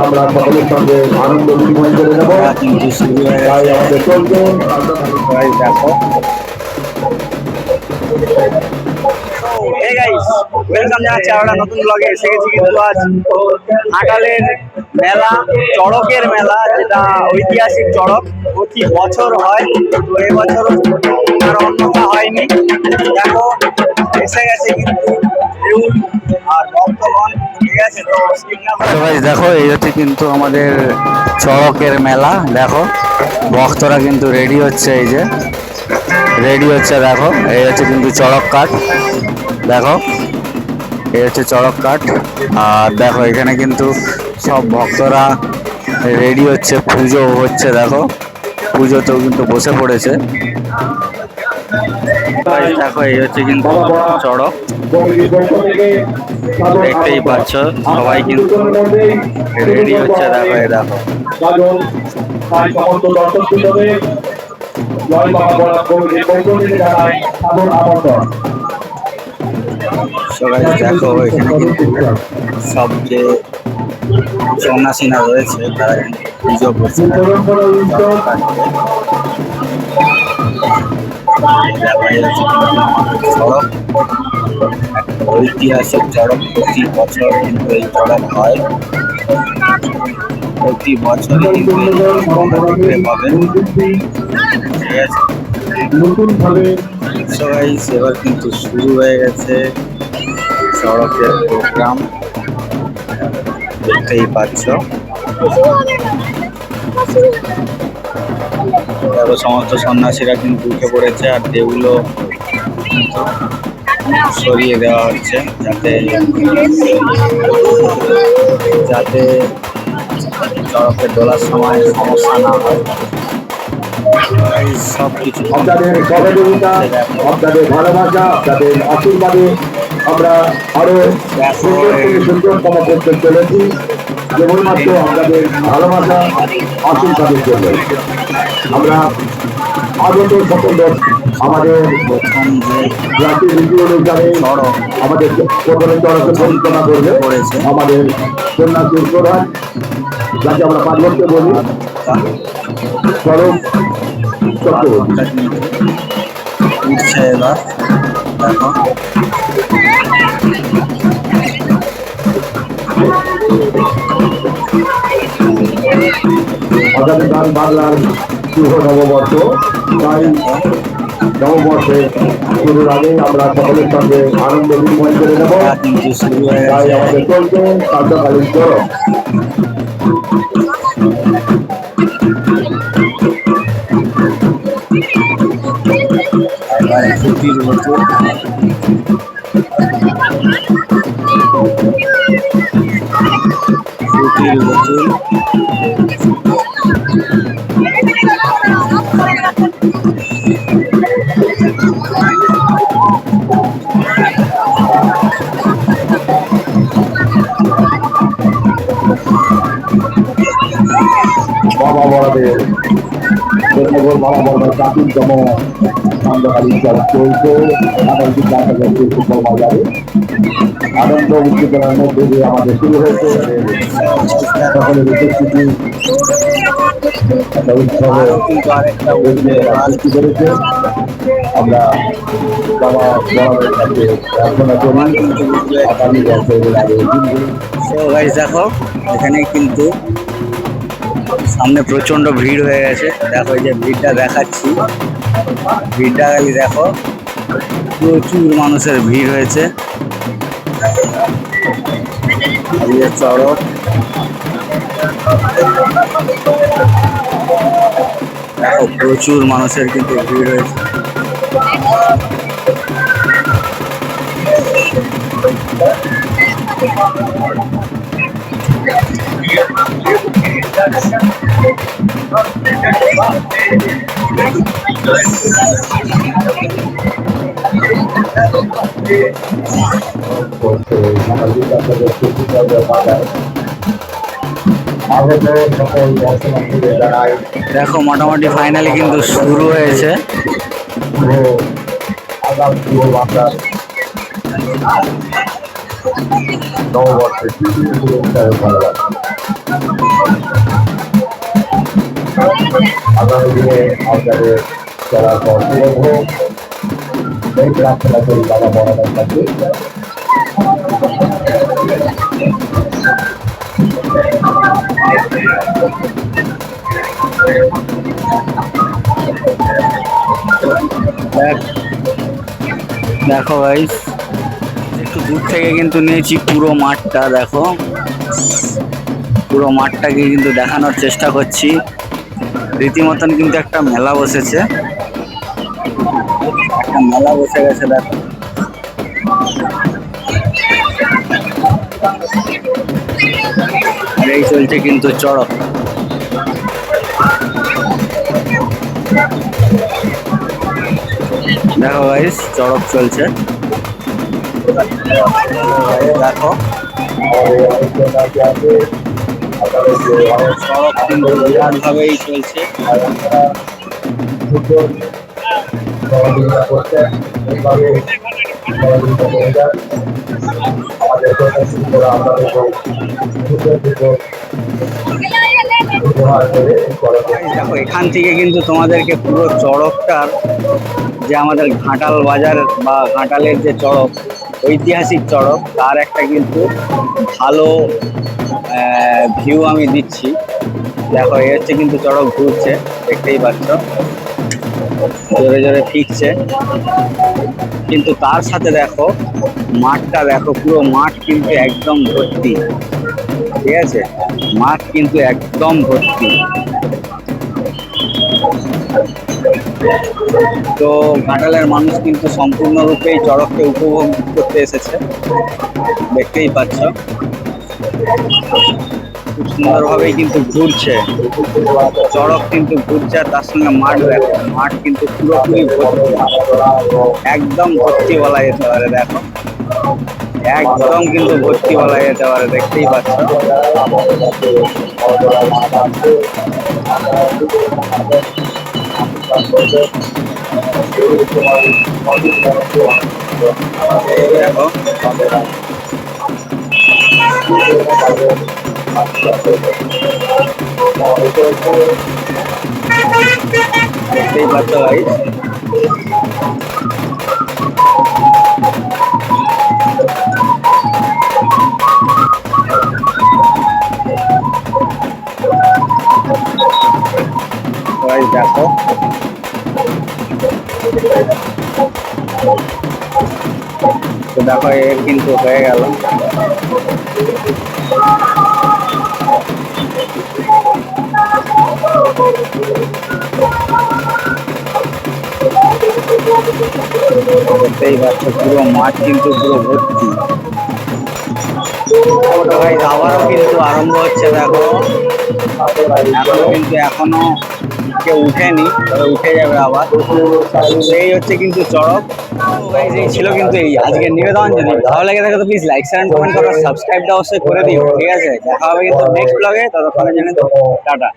আমরা সকলের সঙ্গে আনন্দ বিনিময় করে নেব। তাই আমাদের চলছে দেখো। ওয়েলকাম জানাচ্ছি আমরা নতুন ব্লগে এসে গেছি কিন্তু আজ ঘাটালের মেলা, চড়কের মেলা, যেটা ঐতিহাসিক চড়ক প্রতি বছর হয়। তো এবছরও আর অন্যথা হয়নি। দেখো এসে গেছে কিন্তু দেউল আর ভক্তগণ, ঠিক আছে? তো দেখো এই হচ্ছে কিন্তু আমাদের চড়কের মেলা। দেখো ভক্তরা কিন্তু রেডি হচ্ছে, এই যে রেডি হচ্ছে। দেখো এই হচ্ছে কিন্তু চড়ক কাঠ। দেখো এই হচ্ছে চড়ক কাঠ। আর দেখো এখানে কিন্তু সব ভক্তরা রেডি হচ্ছে, পুজো হচ্ছে। দেখো পুজোতেও কিন্তু বসে পড়েছে। দেখো এই হচ্ছে কিন্তু চড়ক, দেখতেই পাচ্ছ সবাই কিন্তু রেডি হচ্ছে। দেখো এই দেখো সবাই দেখো এখানে কিন্তু সব যে সন্ন্যাসীরা রয়েছে তারা পুজো করছে। চড়ক ঐতিহাসিক চড়ক, প্রতি বছর কিন্তু এই চড়ক হয়। প্রতি বছরই কিন্তু পাবেন, ঠিক আছে? সবাই এবার কিন্তু শুরু হয়ে গেছে চড়কের প্রোগ্রাম, দেখতেই পাচ্ছ। দেখো সমস্ত সন্ন্যাসীরা কিন্তু উঠে পড়েছে, আর দেউলও সরিয়ে দেওয়া হচ্ছে যাতে যাতে চড়কের দোলার সময় সমস্যা না হয়। সব কিছু আপনাদের সহযোগিতা, আপনাদের ভালোবাসা, আপনাদের আশীর্বাদে আমরা আরো সুন্দরতম করতে চলেছি, কেবলমাত্র আপনাদের ভালোবাসা আশীর্বাদের জন্য। আমরা আগত সকল আমাদের জাতির রীতি অনুসারে আমাদের প্রথমে চড়কে পরিচালনা করবে আমাদের সন্ন্যাসী প্রধান, যাকে আমরা পার্বত্যে বলি, চরক চক্রবর্তী। উঠছে এবার। দেখো আগামীকাল বাংলার শুভ নববর্ষ, তাই নববর্ষে শুরুর আগে আমরা সকলের সঙ্গে আনন্দ বিনিময় করে নেব। তাই আমাদের চলছে কার্যকালীন চড়ক। বাবা বড়দের বাবা বড়দের প্রাচীনতম সান্ধ্যকালীন চড়ক চলছে আগামী ফুটবল বাজারে। আনন্দ উদ্দীপনার মধ্যে দিয়ে আমাদের শুরু হয়েছে সকলের উপস্থিতি একটা উৎসবে সৃষ্টি করেছে। আমরা বাবা বড়দের কাছে প্রার্থনা করি আগামী বছরের আগে। দেখো এখানে কিন্তু সামনে প্রচন্ড ভিড় হয়ে গেছে। দেখো এই যে ভিড়টা দেখাচ্ছি, ভিড়টা খালি দেখো, প্রচুর মানুষের ভিড় হয়েছে। চড়ক দেখো, প্রচুর মানুষের কিন্তু ভিড় হয়েছে। দেখো মোটামুটি ফাইনালি কিন্তু শুরু হয়েছে। নববর্ষের আগামী দিনে আপনাদের চলাচল শুভ হোক এই প্রার্থনা করি বাবা বড়দের কাছে। দেখো গাইস, একটু দূর থেকে কিন্তু নিয়েছি পুরো মাঠটা। দেখো পুরো মাঠটাকে কিন্তু দেখানোর চেষ্টা করছি। রীতিমতন কিন্তু একটা মেলা বসেছে, একটা মেলা বসে গেছে। দেখো আর এই চলছে কিন্তু চড়ক। দেখো গাইস, চড়ক চলছে। দেখো চড়ক কিন্তু বিরাট ভাবেই চলছে। দেখো এখান থেকে কিন্তু তোমাদেরকে পুরো চড়কটার যে আমাদের ঘাটাল বাজার বা ঘাটালের যে চড়ক, ঐতিহাসিক চড়ক, তার একটা কিন্তু ভালো ভিউ আমি দিচ্ছি। দেখো এই হচ্ছে কিন্তু চড়ক ঘুরছে, দেখতেই পাচ্ছ জোরে জোরে ফিরছে। কিন্তু তার সাথে দেখো মাঠটা, দেখো পুরো মাঠ কিন্তু একদম ভর্তি। ঠিক আছে, মাঠ কিন্তু একদম ভর্তি। তো ঘাটালের মানুষ কিন্তু সম্পূর্ণরূপে এই চড়ককে উপভোগ করতে এসেছে, দেখতেই পাচ্ছ খুব সুন্দরভাবেই কিন্তু ঘুরছে চড়ক, কিন্তু ঘুরছে। আর তার সঙ্গে মাঠ, দেখো মাঠ কিন্তু পুরোপুরি ভর্তি, একদম ভর্তি বলা যেতে পারে। দেখো একদম কিন্তু ভর্তি বলা যেতে পারে, দেখতেই পাচ্ছ। দেখো দেখতেই পাচ্ছ ভাই। দেখো তো দেখো এর কিন্তু হয়ে গেল। দেখতেই পাচ্ছ পুরো মাঠ কিন্তু পুরো ভর্তি। আবারও কিন্তু আরম্ভ হচ্ছে। দেখো এখনো কেউ উঠেনি, তবে উঠে যাবে আবার। এই হচ্ছে কিন্তু চড়ক। এই ছিল কিন্তু এই আজকের নিবেদন। যদি ভালো লাগে থাকে তো please like share and comment করো, সাবস্ক্রাইবটা অবশ্যই করে দিও। ঠিক আছে, দেখা হবে কিন্তু নেক্সট ব্লগে। ততক্ষণের জন্য টাটা।